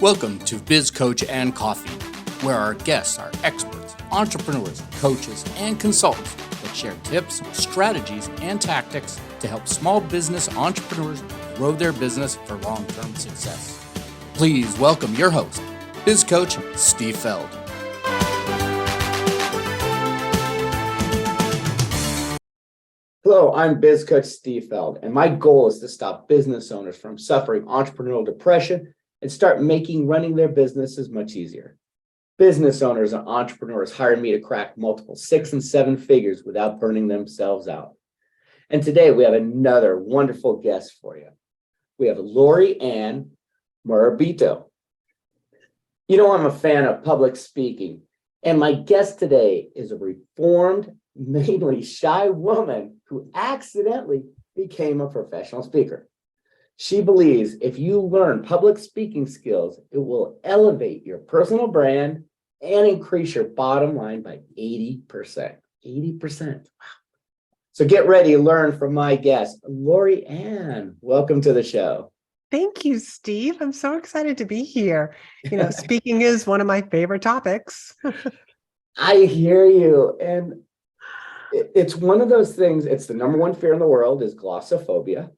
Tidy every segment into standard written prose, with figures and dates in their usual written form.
Welcome to Biz Coach and Coffee, where our guests are experts, entrepreneurs, coaches, and consultants that share tips, strategies, and tactics to help small business entrepreneurs grow their business for long-term success. Please welcome your host, Biz Coach Steve Feld. Hello, I'm Biz Coach Steve Feld, and my goal is to stop business owners from suffering entrepreneurial depression and start making running their businesses much easier. Business owners and entrepreneurs hire me to crack multiple 6 and 7 figures without burning themselves out. And today we have another wonderful guest for you. We have Laurie-Ann Murabito. You know, I'm a fan of public speaking, and my guest today is a reformed, mainly shy woman who accidentally became a professional speaker. She believes if you learn public speaking skills, it will elevate your personal brand and increase your bottom line by 80%. 80%. Wow. So get ready to learn from my guest, Laurie-Ann. Welcome to the show. Thank you, Steve. I'm so excited to be here. You know, speaking is one of my favorite topics. I hear you. And it's one of those things, it's the number one fear in the world is glossophobia.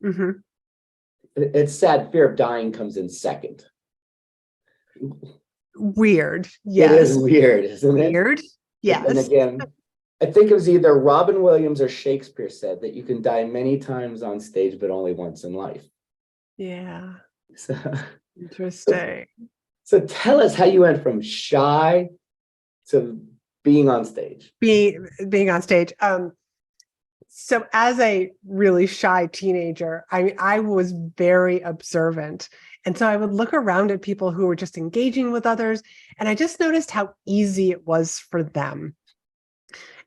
Mm-hmm. It's sad. Fear of dying comes in second. Weird. Yes. It is weird, isn't it? Weird. Yes. And again, I think it was either Robin Williams or Shakespeare said that you can die many times on stage, but only once in life. Yeah. So, Interesting. so tell us how you went from shy to being on stage. Being on stage. So as a really shy teenager, I was very observant. And so I would look around at people who were just engaging with others, and I just noticed how easy it was for them.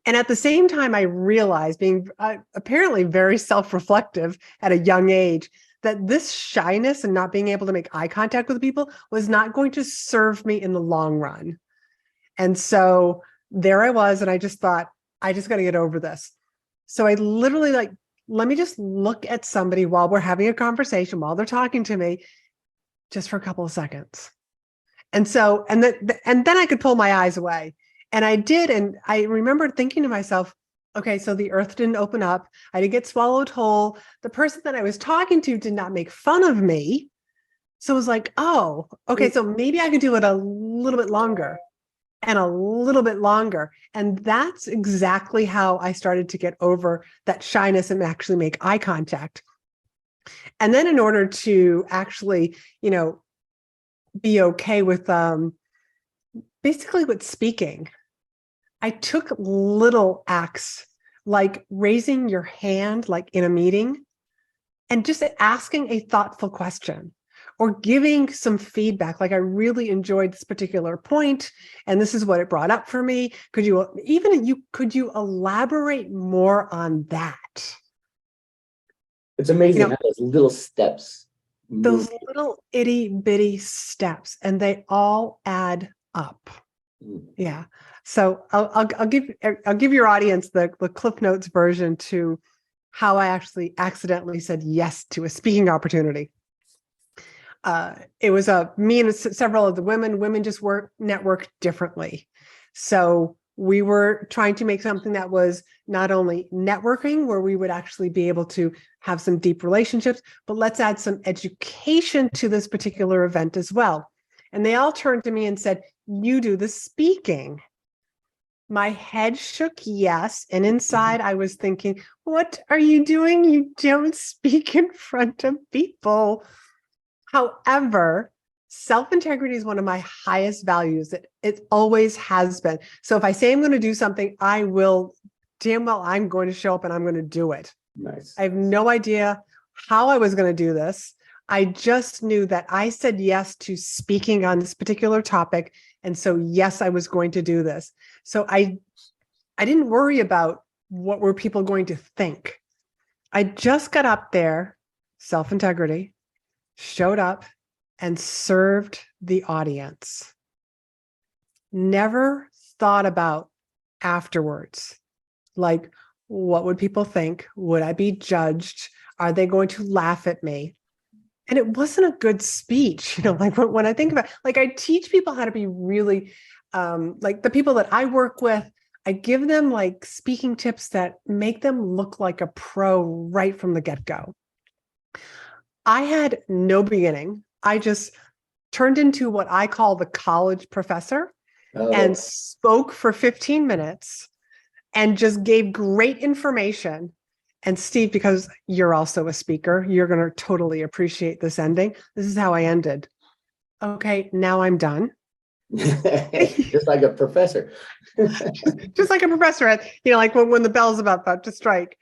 And at the same time, I realized, being apparently very self-reflective at a young age, that this shyness and not being able to make eye contact with people was not going to serve me in the long run. And so there I was, and I just thought, I just got to get over this. So I literally let me just look at somebody while we're having a conversation, while they're talking to me, just for a couple of seconds. And so, and then I could pull my eyes away. And I did. And I remember thinking to myself, okay, so the earth didn't open up. I didn't get swallowed whole. The person that I was talking to did not make fun of me. So it was like, oh, okay, so maybe I could do it a little bit longer. And a little bit longer. And that's exactly how I started to get over that shyness and actually make eye contact. And then in order to actually, be okay with basically with speaking, I took little acts like raising your hand, like in a meeting, and just asking a thoughtful question. Or giving some feedback, like I really enjoyed this particular point, and this is what it brought up for me. Could you elaborate more on that? It's amazing how those little steps move. Those little itty bitty steps, and they all add up. Yeah. So I'll give your audience the Cliff Notes version to how I actually accidentally said yes to a speaking opportunity. It was me and several of the women just networked differently. So we were trying to make something that was not only networking, where we would actually be able to have some deep relationships, but let's add some education to this particular event as well. And they all turned to me and said, you do the speaking. My head shook yes. And inside I was thinking, what are you doing? You don't speak in front of people. However, self-integrity is one of my highest values. It always has been. So if I say I'm going to do something, I will, damn well, I'm going to show up and I'm going to do it. Nice. I have no idea how I was going to do this. I just knew that I said yes to speaking on this particular topic. And so, yes, I was going to do this. So I didn't worry about what were people going to think. I just got up there, self-integrity, showed up and served the audience. Never thought about afterwards. Like, what would people think? Would I be judged? Are they going to laugh at me? And it wasn't a good speech, like when I think about, like, I teach people how to be really, like the people that I work with, I give them like speaking tips that make them look like a pro right from the get-go. I had no beginning. I just turned into what I call the college professor and Oh, spoke for 15 minutes and just gave great information. And Steve, because you're also a speaker, you're going to totally appreciate this ending. This is how I ended. Okay, now I'm done. just like a professor. Just like a professor at, like when the bell's about to strike.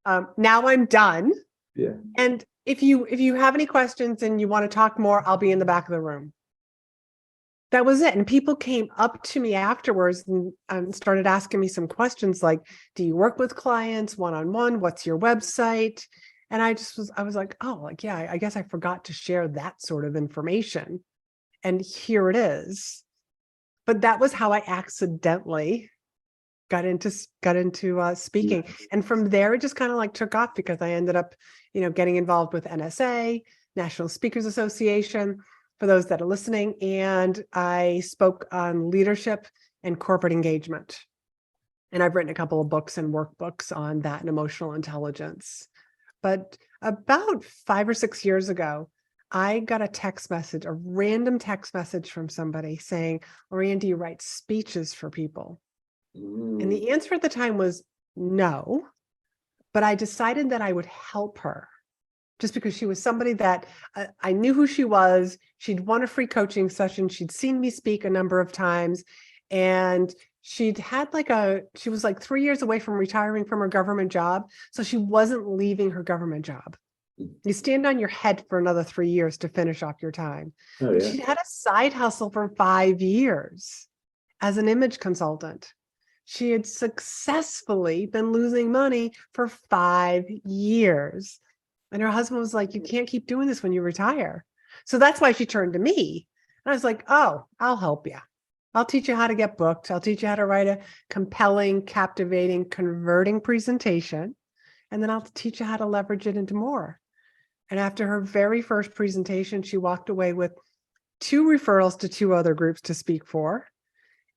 Now I'm done. Yeah. And if you have any questions and you want to talk more, I'll be in the back of the room. That was it. And people came up to me afterwards and started asking me some questions like, do you work with clients one-on-one? What's your website? And I was like, oh, like, yeah, I guess I forgot to share that sort of information. And here it is. But that was how I accidentally got into speaking. And from there, it just kind of like took off because I ended up, getting involved with NSA, National Speakers Association, for those that are listening. And I spoke on leadership and corporate engagement. And I've written a couple of books and workbooks on that and emotional intelligence. But about 5 or 6 years ago, I got a random text message from somebody saying, Laurie-Ann, do you write speeches for people? And the answer at the time was no, but I decided that I would help her just because she was somebody that I knew who she was. She'd won a free coaching session. She'd seen me speak a number of times, and she'd had she was like 3 years away from retiring from her government job. So she wasn't leaving her government job. You stand on your head for another 3 years to finish off your time. Oh, But yeah. she'd had a side hustle for 5 years as an image consultant. She had successfully been losing money for 5 years. And her husband was like, you can't keep doing this when you retire. So that's why she turned to me. And I was like, oh, I'll help you. I'll teach you how to get booked. I'll teach you how to write a compelling, captivating, converting presentation. And then I'll teach you how to leverage it into more. And after her very first presentation, she walked away with 2 referrals to 2 other groups to speak for.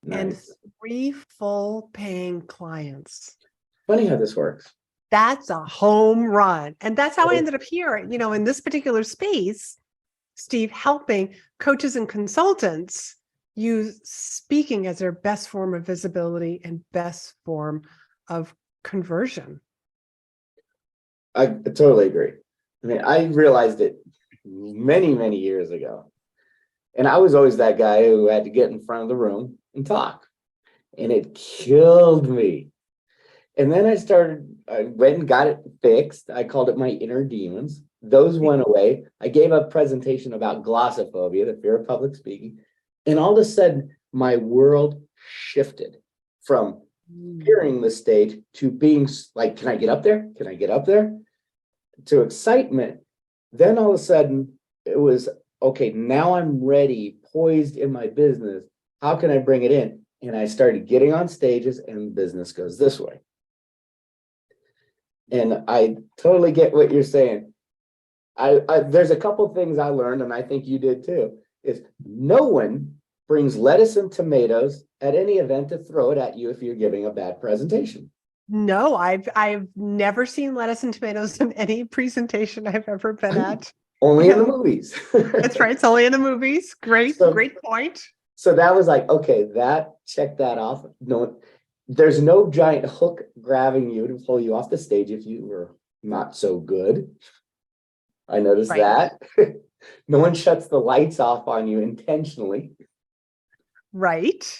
And Nice. 3 full paying clients. Funny how this works. That's a home run. And that's how I ended up here, in this particular space, Steve, helping coaches and consultants use speaking as their best form of visibility and best form of conversion. I totally agree. I mean, I realized it many, many years ago. And I was always that guy who had to get in front of the room and talk. And it killed me. And then I went and got it fixed. I called it my inner demons. Those went away. I gave a presentation about glossophobia, the fear of public speaking. And all of a sudden, my world shifted from fearing the stage to being like, can I get up there? Can I get up there? To excitement. Then all of a sudden, it was, okay, now I'm ready, poised in my business. How can I bring it in? And I started getting on stages, and business goes this way. And I totally get what you're saying. There's a couple things I learned, and I think you did too, is no one brings lettuce and tomatoes at any event to throw it at you if you're giving a bad presentation. No, I've never seen lettuce and tomatoes in any presentation I've ever been at. Only in the movies. That's right. It's only in the movies. Great point. So that was like, okay, check that off. No, there's no giant hook grabbing you to pull you off the stage if you were not so good. I noticed that. No one shuts the lights off on you intentionally. Right.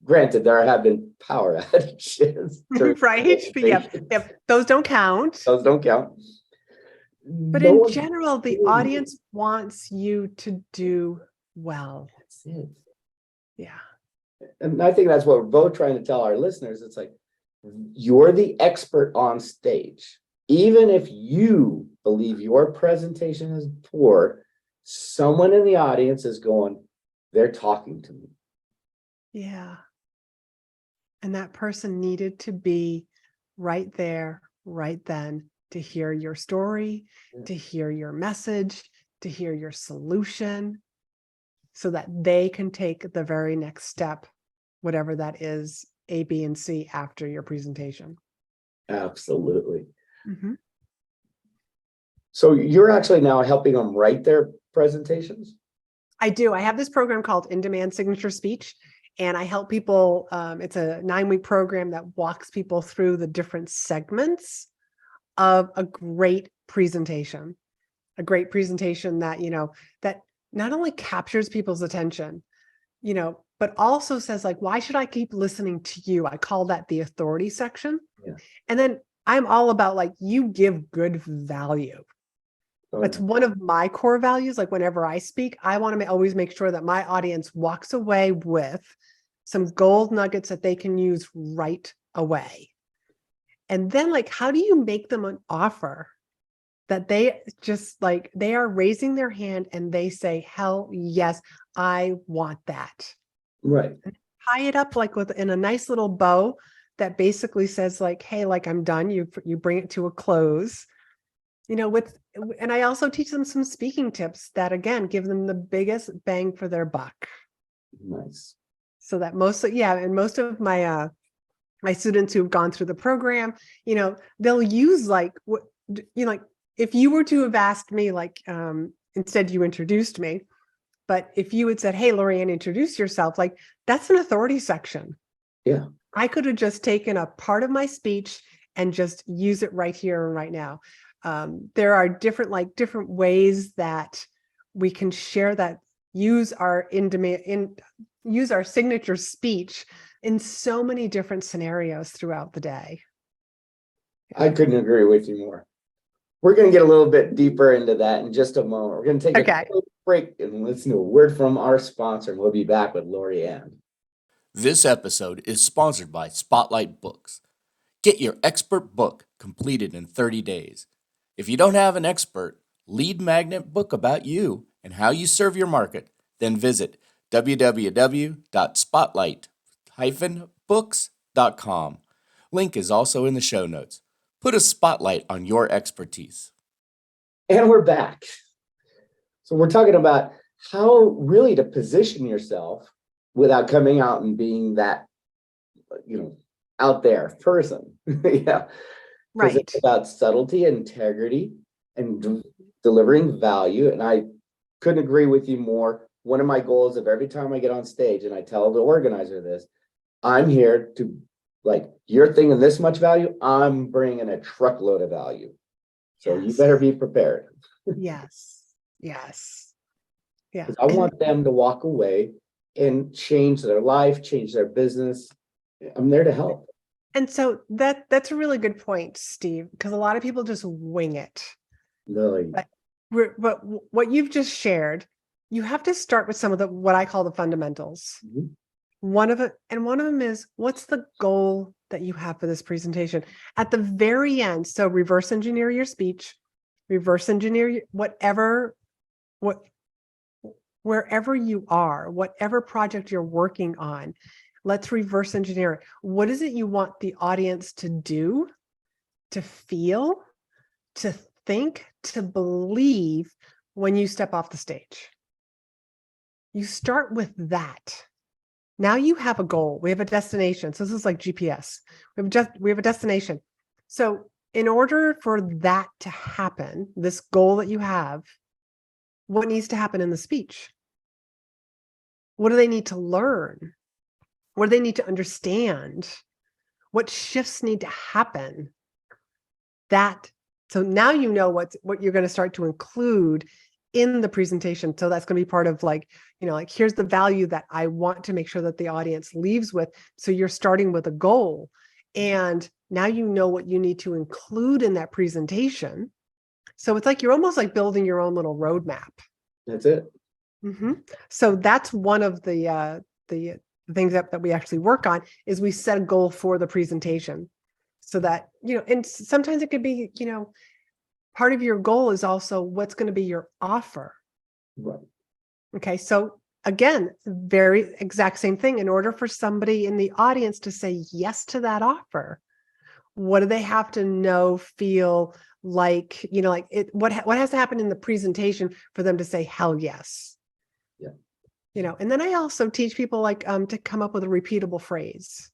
Granted, there have been power outages. Right. But yeah, those don't count. Those don't count. But in general, the audience wants you to do well. That's it. Yeah. And I think that's what we're both trying to tell our listeners. It's like, you're the expert on stage. Even if you believe your presentation is poor, someone in the audience is going, they're talking to me. Yeah. And that person needed to be right there, right then, to hear your story, to hear your message, to hear your solution, so that they can take the very next step, whatever that is, A, B, and C after your presentation. Absolutely. Mm-hmm. So you're actually now helping them write their presentations? I do. I have this program called In-Demand Signature Speech, and I help people. It's a 9-week program that walks people through the different segments of a great presentation. A great presentation that, that not only captures people's attention, but also says, like, why should I keep listening to you? I call that the authority section. Yeah. And then I'm all about, like, you give good value. That's one of my core values. Like, whenever I speak, I want to always make sure that my audience walks away with some gold nuggets that they can use right away. And then, like, how do you make them an offer that they just, like, they are raising their hand and they say, hell yes, I want that. Right. Tie it up like in a nice little bow that basically says, like, hey, like, I'm done. You bring it to a close, and I also teach them some speaking tips that, again, give them the biggest bang for their buck. Nice. So that most of my my students who've gone through the program, they'll use, like, what, like, if you were to have asked me, like, instead you introduced me, but if you had said, hey, Laurie-Ann, introduce yourself, like, that's an authority section. Yeah. I could have just taken a part of my speech and just use it right here and right now. There are different ways that we can share that, use our signature speech in so many different scenarios throughout the day. I couldn't agree with you more. We're going to get a little bit deeper into that in just a moment. We're going to take a quick break and listen to a word from our sponsor, and we'll be back with Laurie-Ann. This episode is sponsored by Spotlight Books. Get your expert book completed in 30 days. If you don't have an expert lead magnet book about you and how you serve your market, then visit www.spotlight-books.com. Link is also in the show notes. Put a spotlight on your expertise. And we're back. So we're talking about how really to position yourself without coming out and being that, out there person. Yeah. Right. It's about subtlety, integrity, and delivering value. And I couldn't agree with you more. One of my goals of every time I get on stage, and I tell the organizer this, I'm here to, like, you're thinking this much value, I'm bringing a truckload of value. So you better be prepared. Yes. Yeah. I want them to walk away and change their life, change their business. I'm there to help. And so that's a really good point, Steve, because a lot of people just wing it. Really? But what you've just shared, you have to start with some of what I call the fundamentals. Mm-hmm. One of them is, what's the goal that you have for this presentation? At the very end, so reverse engineer your speech, reverse engineer wherever you are, whatever project you're working on, let's reverse engineer it. What is it you want the audience to do, to feel, to think, to believe when you step off the stage? You start with that. Now you have a goal. We have a destination. So this is like GPS. We have a destination. So in order for that to happen, this goal that you have, what needs to happen in the speech? What do they need to learn? What do they need to understand? What shifts need to happen? So now you know what you're going to start to include in the presentation. So that's going to be part of, like, here's the value that I want to make sure that the audience leaves with. So you're starting with a goal, and now you know what you need to include in that presentation. So it's like you're almost like building your own little roadmap. That's it. Mm-hmm. So that's one of the things that we actually work on, is we set a goal for the presentation, so that, and sometimes it could be, part of your goal is also what's going to be your offer. Right. Okay. So again, very exact same thing. In order for somebody in the audience to say yes to that offer, What do they have to know, feel like, like it, what has to happen in the presentation for them to say, hell yes. Yeah. And then I also teach people like to come up with a repeatable phrase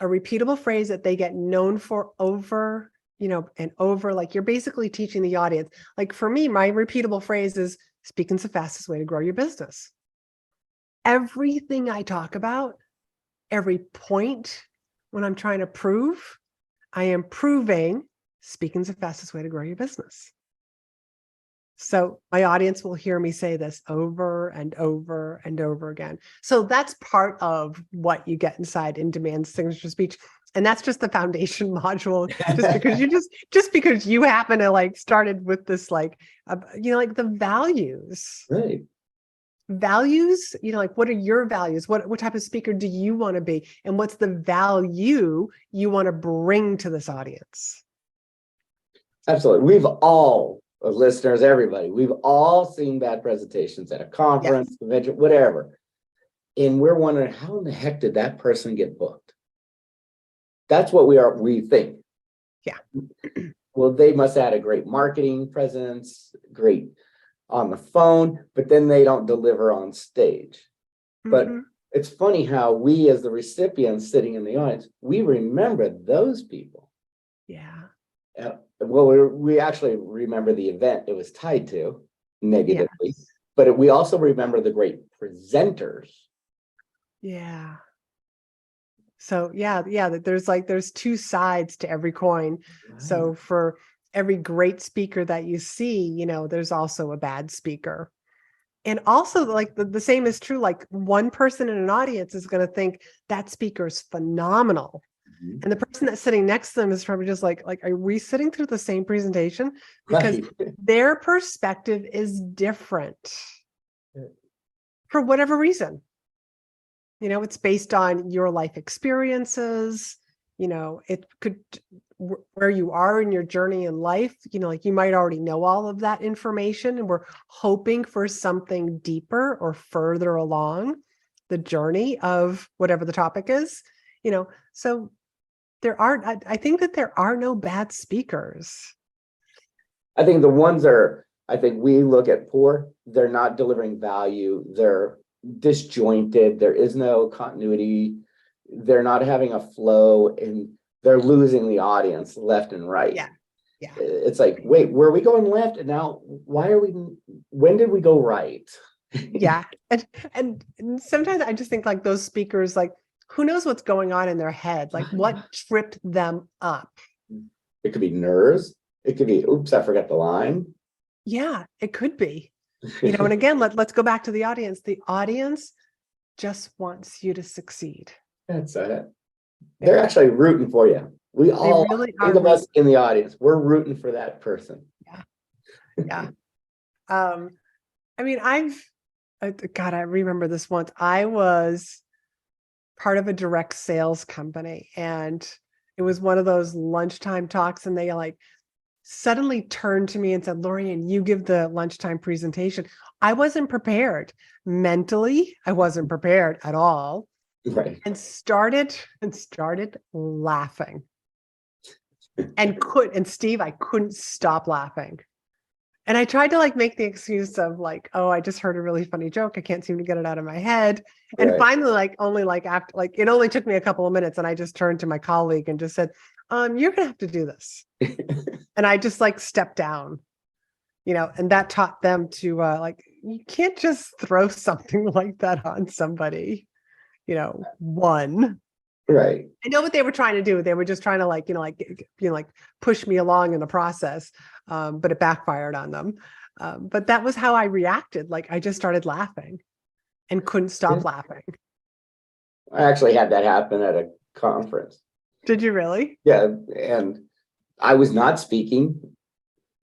that they get known for over, and over. Like you're basically teaching the audience. Like for me, my repeatable phrase is speaking's the fastest way to grow your business. Everything I talk about, every point when I'm trying to prove, I am proving speaking's the fastest way to grow your business. So my audience will hear me say this over and over and over again. So that's part of what you get inside in-demand signature speech. And that's just the foundation module, just because you happen to like started with this, like, like the values. Right. Values, like what are your values? What type of speaker do you want to be? And what's the value you want to bring to this audience? Absolutely. We've all, listeners, everybody, we've all seen bad presentations at a conference, convention, whatever. And we're wondering, how in the heck did that person get booked? That's what we think. Yeah. Well, they must have had a great marketing presence, great on the phone, but then they don't deliver on stage. But it's funny how we, as the recipients sitting in the audience, we remember those people. Yeah. Well, we actually remember the event it was tied to negatively, Yes. but we also remember the great presenters. Yeah. So there's two sides to every coin. Right. So for every great speaker that you see, there's also a bad speaker. And also like the same is true, like one person in an audience is going to think that speaker is phenomenal. And the person that's sitting next to them is probably just like, are we sitting through the same presentation? Because their perspective is different for whatever reason. It's based on your life experiences, it could, where you are in your journey in life, like you might already know all of that information and we're hoping for something deeper or further along the journey of whatever the topic is, so I think that there are no bad speakers. I think the ones we look at poor, they're not delivering value. They're disjointed. There is no continuity. They're not having a flow and they're losing the audience left and right. Yeah. Yeah. It's like, wait, were we going left? And now when did we go right? Yeah. And sometimes I just think like those speakers, like, who knows what's going on in their head? Like what tripped them up? It could be nerves. It could be, oops, I forgot the line. Yeah, it could be. And again, let's go back to the audience. The audience just wants you to succeed. That's it. They're actually rooting for you. We all, really think of us in the audience. We're rooting for that person. Yeah. I mean, I remember this once. I was part of a direct sales company and it was one of those lunchtime talks and they like suddenly turned to me and said, Laurie-Ann, you give the lunchtime presentation. I wasn't prepared mentally. I wasn't prepared at all. Right. And started laughing and Steve, I couldn't stop laughing. And I tried to like make the excuse of like, oh, I just heard a really funny joke. I can't seem to get it out of my head. And finally, like only like after, like it only took me a couple of minutes and I just turned to my colleague and just said, you're gonna have to do this. And I just like stepped down, and that taught them to like, you can't just throw something like that on somebody, one. Right. I know what they were trying to do. They were just trying to like, push me along in the process. But it backfired on them. But that was how I reacted. Like I just started laughing and couldn't stop laughing. I actually had that happen at a conference. Did you really? Yeah. And I was not speaking.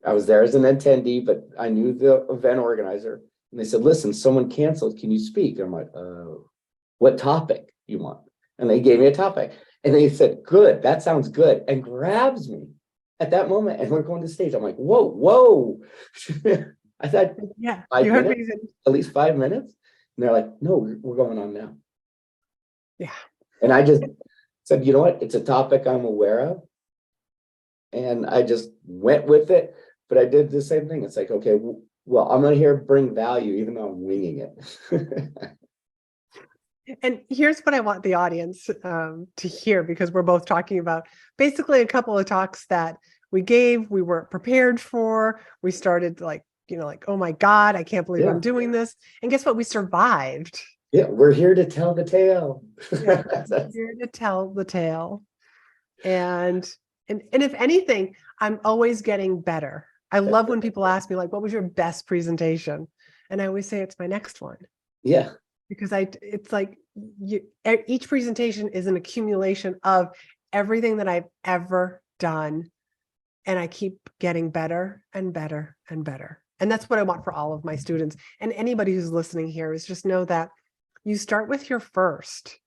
I was there as an attendee, but I knew the event organizer. And they said, listen, someone canceled. Can you speak? I'm like, oh, what topic you want? And they gave me a topic. And they said, good, that sounds good. And grabs me at that moment. And we're going to stage. I'm like, whoa. I thought, yeah, you heard me. At least 5 minutes. And they're like, no, we're going on now. Yeah. And I just said, you know what? It's a topic I'm aware of. and I just went with it. But I did the same thing. It's like, okay, well, I'm going to bring value, even though I'm winging it. And here's what I want the audience to hear, because we're both talking about basically a couple of talks that we gave, we weren't prepared for. We started like, oh my God, I can't believe I'm doing this. And guess what? We survived. Yeah, we're here to tell the tale. Yeah, we're here to tell the tale. And if anything, I'm always getting better. I love when people ask me, like, what was your best presentation? And I always say it's my next one. Yeah. Because it's like each presentation is an accumulation of everything that I've ever done. And I keep getting better and better and better. And that's what I want for all of my students. And anybody who's listening here is just know that you start with your first.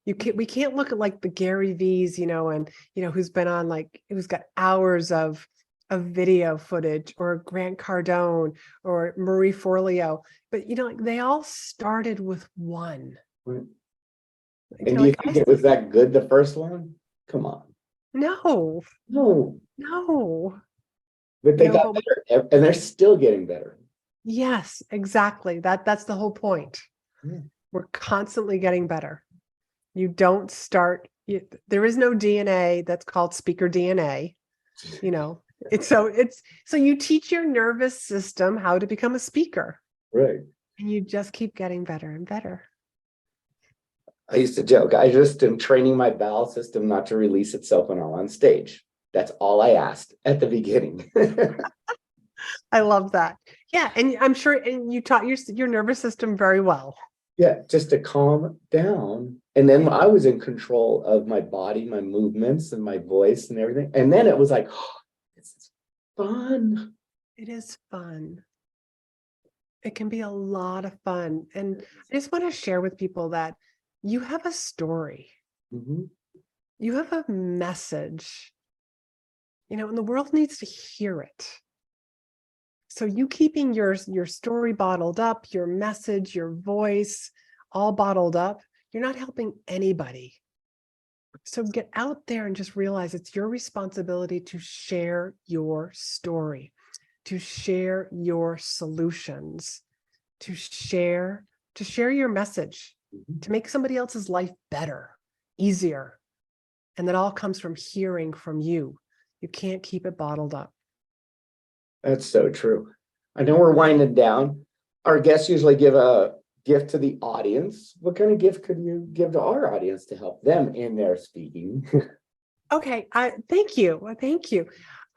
We can't look at like the Gary V's, and who's been on, like, who's got hours of video footage, or Grant Cardone or Marie Forleo, but like they all started with one. Right. And do you think it was that good, the first one? Come on. No. But they got better, and they're still getting better. Yes, exactly. That's the whole point. Yeah. We're constantly getting better. You don't start. There is no DNA that's called speaker DNA. So you teach your nervous system how to become a speaker. Right. And you just keep getting better and better. I used to joke, I just am training my bowel system not to release itself when I'm on stage. That's all I asked at the beginning. I love that. Yeah. And I'm sure you taught your nervous system very well. Yeah, just to calm down. And then I was in control of my body, my movements, and my voice and everything. And then it was like, oh, this is fun. It is fun. It can be a lot of fun. And I just want to share with people that you have a story. Mm-hmm. You have a message, and the world needs to hear it. So you keeping your story bottled up, your message, your voice, all bottled up, you're not helping anybody. So get out there and just realize it's your responsibility to share your story, to share your solutions, to share your message, to make somebody else's life better, easier. And that all comes from hearing from you. You can't keep it bottled up. That's so true. I know we're winding down. Our guests usually give a gift to the audience. What kind of gift could you give to our audience to help them in their speaking? Okay, thank you. Thank you.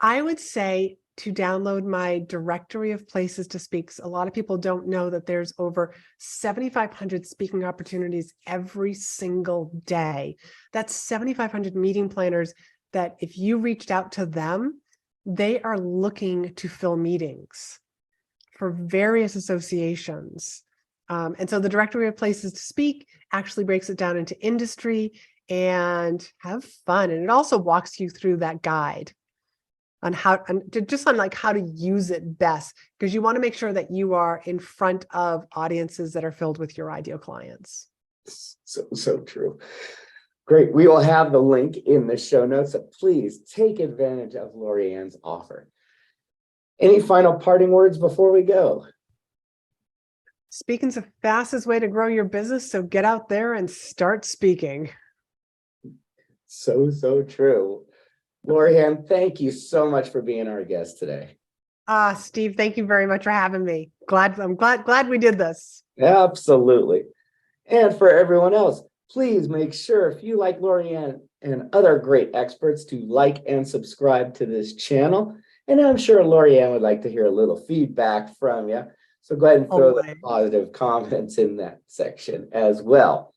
I would say to download my directory of places to speak. A lot of people don't know that there's over 7,500 speaking opportunities every single day. That's 7,500 meeting planners that if you reached out to them, they are looking to fill meetings for various associations. And so the directory of places to speak actually breaks it down into industry and have fun. And it also walks you through that guide on how to use it best, because you want to make sure that you are in front of audiences that are filled with your ideal clients. So true. Great. We will have the link in the show notes, so please take advantage of Laurie-Ann's offer. Any final parting words before we go? Speaking's the fastest way to grow your business, so get out there and start speaking. So true. Laurie-Ann, thank you so much for being our guest today. Steve, thank you very much for having me. I'm glad we did this. Absolutely. And for everyone else, please make sure, if you like Laurie-Ann and other great experts, to like and subscribe to this channel. And I'm sure Laurie-Ann would like to hear a little feedback from you. So go ahead and throw the positive comments in that section as well.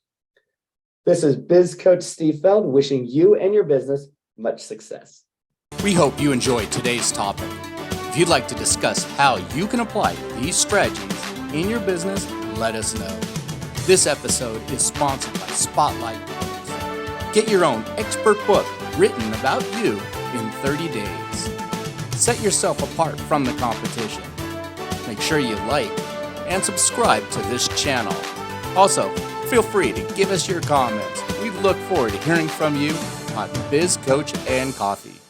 This is Biz Coach Steve Feld wishing you and your business much success. We hope you enjoyed today's topic. If you'd like to discuss how you can apply these strategies in your business, let us know. This episode is sponsored by Spotlight Books. Get your own expert book written about you in 30 days. Set yourself apart from the competition. Make sure you like and subscribe to this channel. Also, feel free to give us your comments. We look forward to hearing from you on Biz Coach and Coffee.